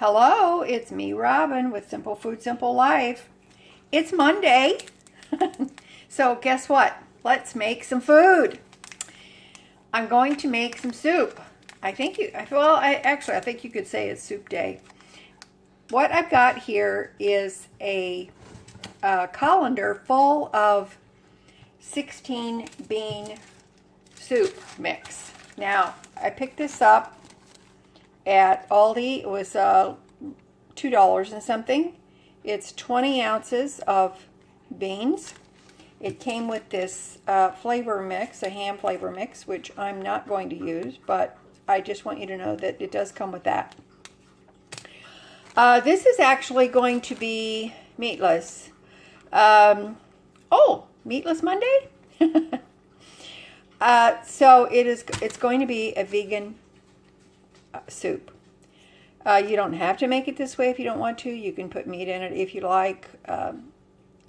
Hello, it's me, Robin, with Simple Food, Simple Life. It's Monday, so guess what? Let's make some food. I'm going to make some soup. I think you could say it's soup day. What I've got here is a colander full of 16 bean soup mix. Now, I picked this up at Aldi. It was $2 and something. It's 20 ounces of beans. It came with this flavor mix, a ham flavor mix, which I'm not going to use, but I just want you to know that it does come with that. This is actually going to be meatless. Meatless Monday? So it's going to be a vegan soup. You don't have to make it this way if you don't want to. You can put meat in it if you like.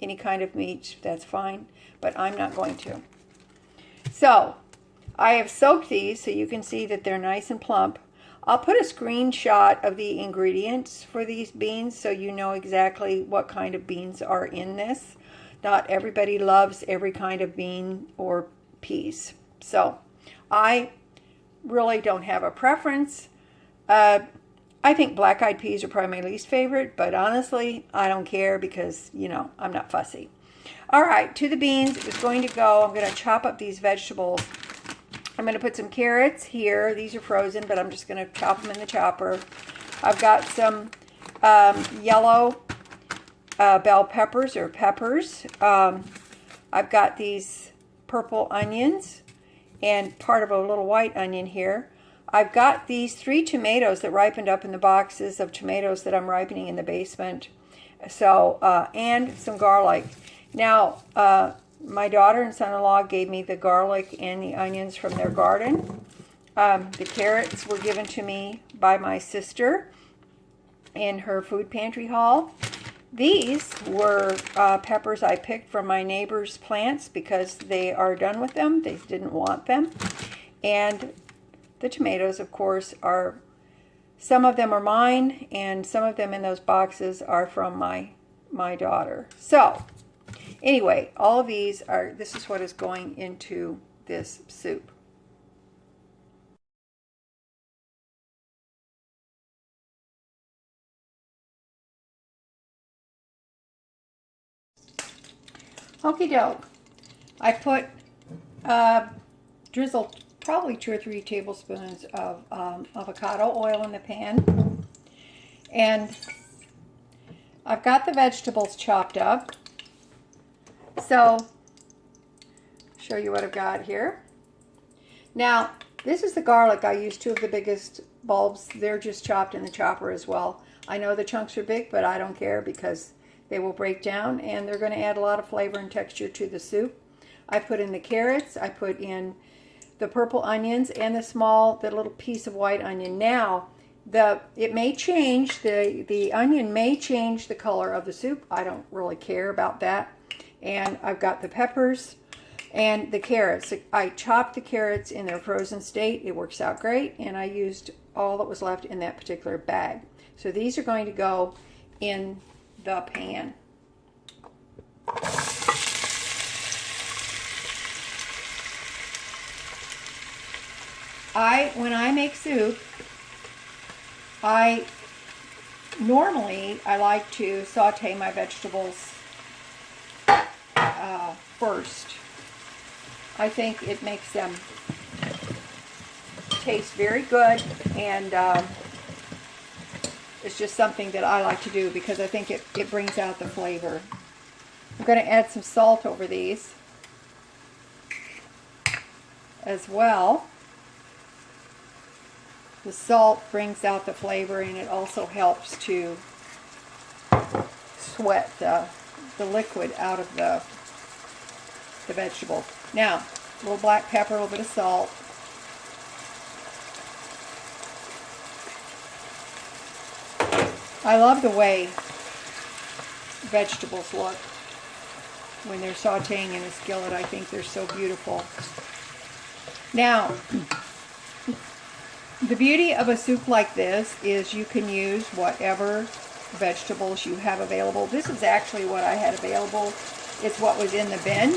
Any kind of meat, that's fine. But I'm not going to. So, I have soaked these so you can see that they're nice and plump. I'll put a screenshot of the ingredients for these beans so you know exactly what kind of beans are in this. Not everybody loves every kind of bean or peas. So, I really don't have a preference. I think black-eyed peas are probably my least favorite, but honestly, I don't care because, you know, I'm not fussy. All right, to the beans, it's going to go. I'm going to chop up these vegetables. I'm going to put some carrots here. These are frozen, but I'm just going to chop them in the chopper. I've got some yellow bell peppers or peppers. I've got these purple onions and part of a little white onion here. I've got these 3 tomatoes that ripened up in the boxes of tomatoes that I'm ripening in the basement. So, and some garlic. Now, my daughter and son-in-law gave me the garlic and the onions from their garden. The carrots were given to me by my sister in her food pantry haul. These were peppers I picked from my neighbor's plants because they are done with them. They didn't want them. And the tomatoes, of course, some of them are mine, and some of them in those boxes are from my daughter. So, anyway, all of these this is what is going into this soup. Okie doke. I put drizzled probably 2 or 3 tablespoons of avocado oil in the pan. And I've got the vegetables chopped up. So, show you what I've got here. Now, this is the garlic. I used 2 of the biggest bulbs. They're just chopped in the chopper as well. I know the chunks are big, but I don't care because they will break down and they're going to add a lot of flavor and texture to the soup. I put in the carrots. I put in the purple onions and the little piece of white onion. Now, it may change, the onion may change the color of the soup. I don't really care about that. And I've got the peppers and the carrots. I chopped the carrots in their frozen state. It works out great. And I used all that was left in that particular bag. So these are going to go in the pan. When I make soup, normally I like to saute my vegetables first. I think it makes them taste very good, and it's just something that I like to do because I think it brings out the flavor. I'm going to add some salt over these as well. The salt brings out the flavor, and it also helps to sweat the liquid out of the vegetables. Now, a little black pepper, a little bit of salt. I love the way vegetables look when they're sauteing in a skillet. I think they're so beautiful. Now, The beauty of a soup like this is you can use whatever vegetables you have available. This is actually what I had available. It's what was in the bin.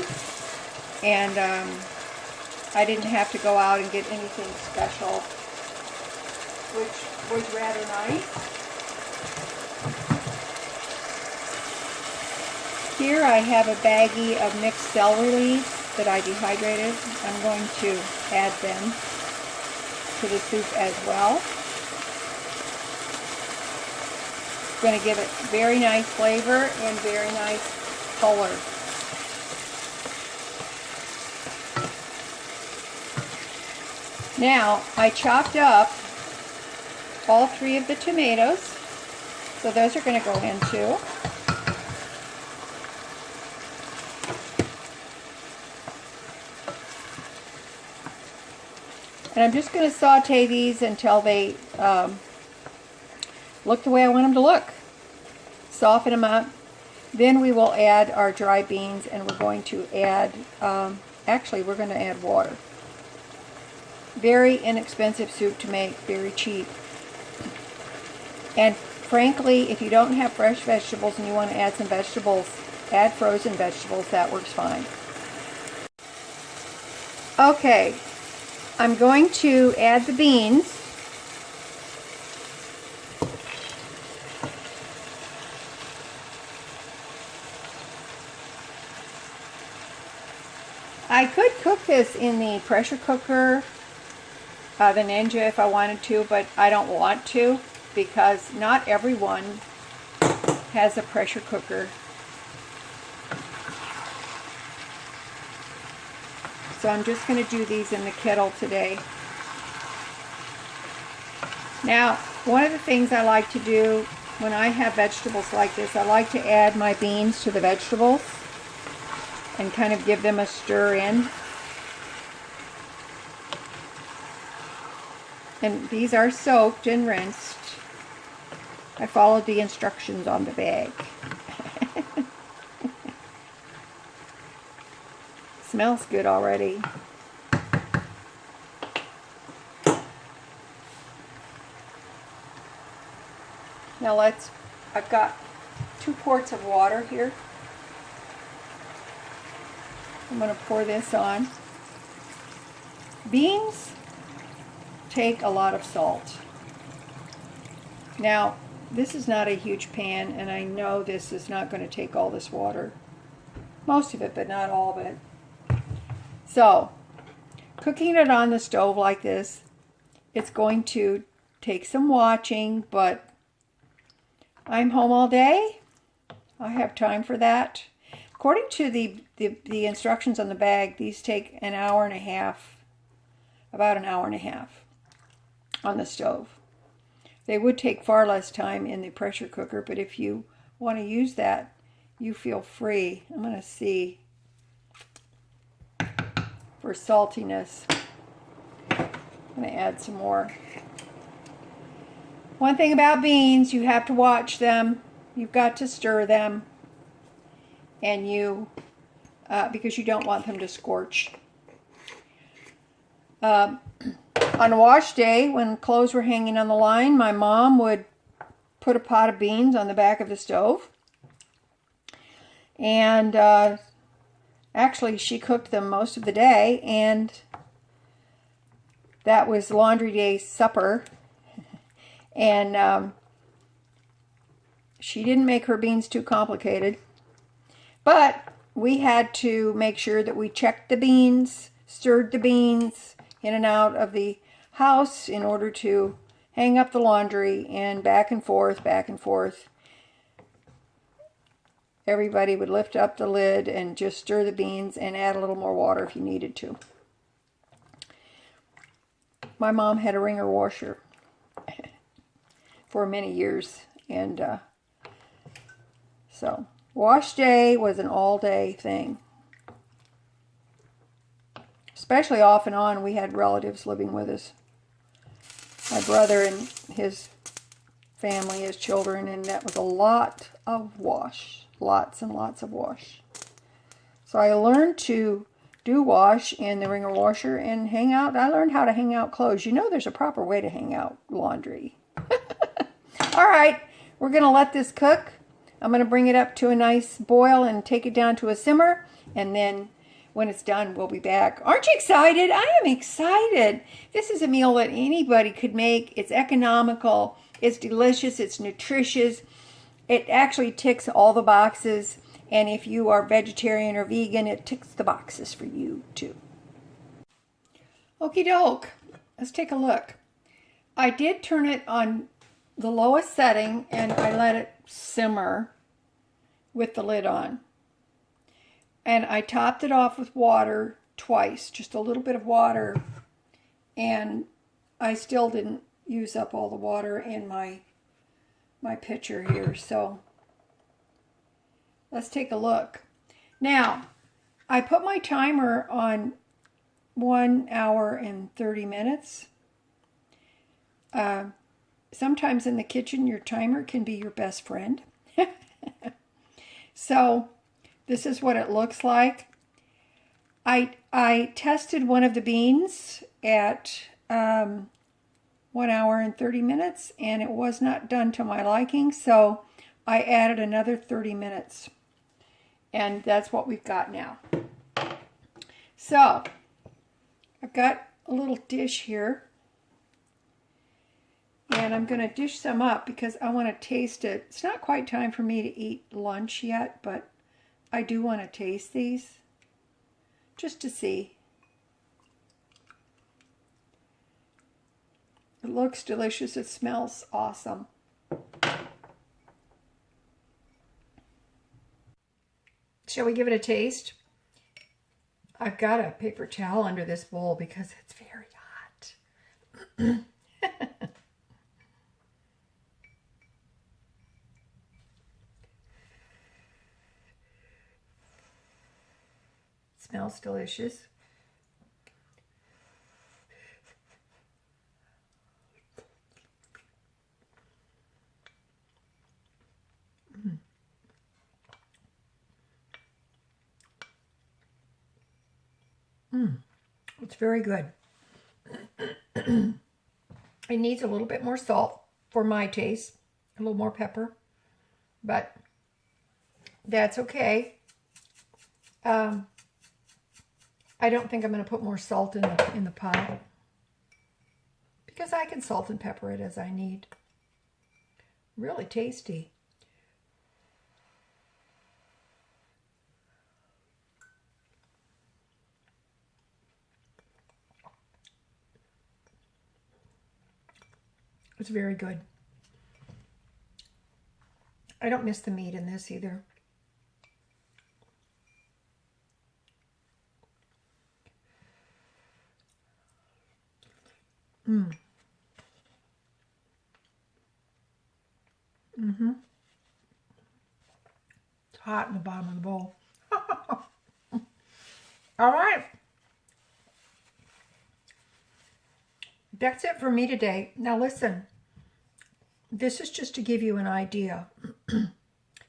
And I didn't have to go out and get anything special, which was rather nice. Here I have a baggie of mixed celery leaves that I dehydrated. I'm going to add them to the soup as well. It's going to give it very nice flavor and very nice color. Now, I chopped up all 3 of the tomatoes, so those are going to go in too. And I'm just going to saute these until they look the way I want them to look. Soften them up. Then we will add our dry beans, and we're going to add, actually we're going to add water. Very inexpensive soup to make, very cheap. And frankly, if you don't have fresh vegetables and you want to add some vegetables, add frozen vegetables, that works fine. Okay, I'm going to add the beans. I could cook this in the pressure cooker, the Ninja, if I wanted to, but I don't want to because not everyone has a pressure cooker. So I'm just going to do these in the kettle today. Now, one of the things I like to do when I have vegetables like this, I like to add my beans to the vegetables and kind of give them a stir in. And these are soaked and rinsed. I followed the instructions on the bag. Smells good already. Now I've got 2 quarts of water here. I'm going to pour this on. Beans take a lot of salt. Now, this is not a huge pan, and I know this is not going to take all this water. Most of it, but not all of it. So, cooking it on the stove like this, it's going to take some watching, but I'm home all day. I have time for that. According to the instructions on the bag, these take an hour and a half, about an hour and a half on the stove. They would take far less time in the pressure cooker, but if you want to use that, you feel free. I'm going to see for saltiness. I'm going to add some more. One thing about beans, you have to watch them. You've got to stir them, and because you don't want them to scorch. On a wash day, when clothes were hanging on the line, my mom would put a pot of beans on the back of the stove. And actually, she cooked them most of the day, and that was laundry day supper. And she didn't make her beans too complicated. But we had to make sure that we checked the beans, stirred the beans in and out of the house in order to hang up the laundry, and back and forth, back and forth. Everybody would lift up the lid and just stir the beans and add a little more water if you needed to. My mom had a wringer washer for many years, and so wash day was an all-day thing. Especially off and on, we had relatives living with us. My brother and his family, his children, and that was a lot of wash. Lots and lots of wash. So I learned to do wash in the wringer washer and hang out. I learned how to hang out clothes. You know there's a proper way to hang out laundry. All right, we're going to let this cook. I'm going to bring it up to a nice boil and take it down to a simmer. And then when it's done, we'll be back. Aren't you excited? I am excited. This is a meal that anybody could make. It's economical. It's delicious. It's nutritious. It actually ticks all the boxes. And if you are vegetarian or vegan, it ticks the boxes for you too. Okie doke. Let's take a look. I did turn it on the lowest setting and I let it simmer with the lid on. And I topped it off with water twice, just a little bit of water. And I still didn't use up all the water in my pitcher here. So let's take a look. Now, I put my timer on 1 hour and 30 minutes. Sometimes in the kitchen, your timer can be your best friend. So this is what it looks like. I tested one of the beans at 1 hour and 30 minutes, and it was not done to my liking, so I added another 30 minutes. And that's what we've got now. So I've got a little dish here. And I'm going to dish some up because I want to taste it. It's not quite time for me to eat lunch yet, but I do want to taste these just to see. It looks delicious. It smells awesome. Shall we give it a taste? I've got a paper towel under this bowl because it's very hot. Smells delicious. It's very good. It needs a little bit more salt for my taste, a little more pepper, but that's okay. I don't think I'm going to put more salt in the pot because I can salt and pepper it as I need. Really tasty. It's very good. I don't miss the meat in this either. It's hot in the bottom of the bowl. All right. That's it for me today. Now listen, this is just to give you an idea.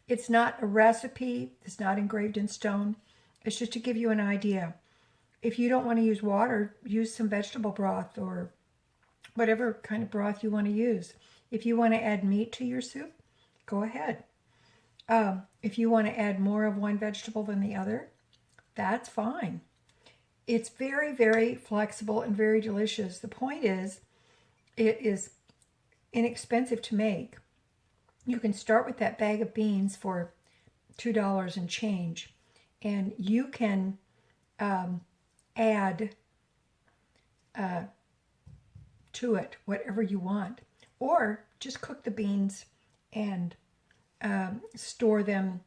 It's not a recipe. It's not engraved in stone. It's just to give you an idea. If you don't want to use water, use some vegetable broth or whatever kind of broth you want to use. If you want to add meat to your soup, go ahead. If you want to add more of one vegetable than the other, that's fine. It's very, very flexible and very delicious. The point is, it is inexpensive to make. You can start with that bag of beans for $2 and change, and you can add to it whatever you want, or just cook the beans and store them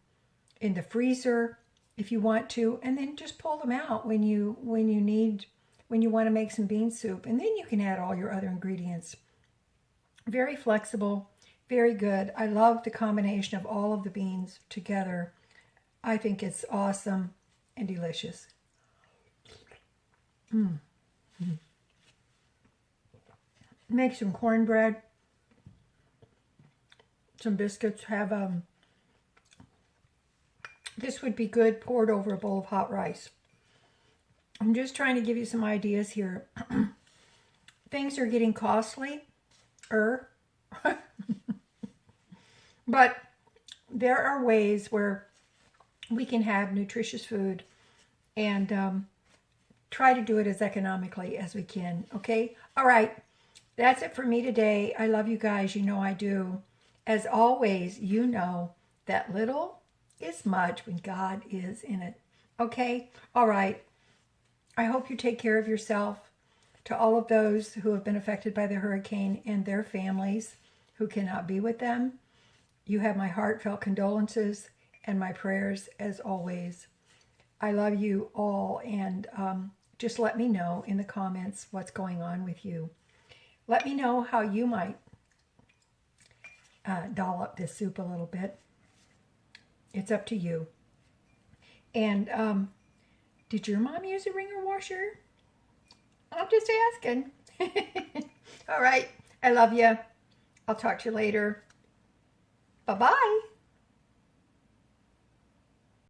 in the freezer if you want to, and then just pull them out when you want to make some bean soup, and then you can add all your other ingredients. Very flexible, very good. I love the combination of all of the beans together. I think it's awesome and delicious. Make some cornbread, some biscuits. Have this would be good poured over a bowl of hot rice. I'm just trying to give you some ideas here. Things are getting costly, but there are ways where we can have nutritious food and try to do it as economically as we can. Okay? All right. That's it for me today. I love you guys. You know I do. As always, you know that little is much when God is in it. Okay? All right. I hope you take care of yourself. To all of those who have been affected by the hurricane and their families who cannot be with them, you have my heartfelt condolences and my prayers as always. I love you all, and just let me know in the comments what's going on with you. Let me know how you might doll up this soup a little bit. It's up to you. And did your mom use a wringer washer? I'm just asking. All right. I love you. I'll talk to you later. Bye-bye.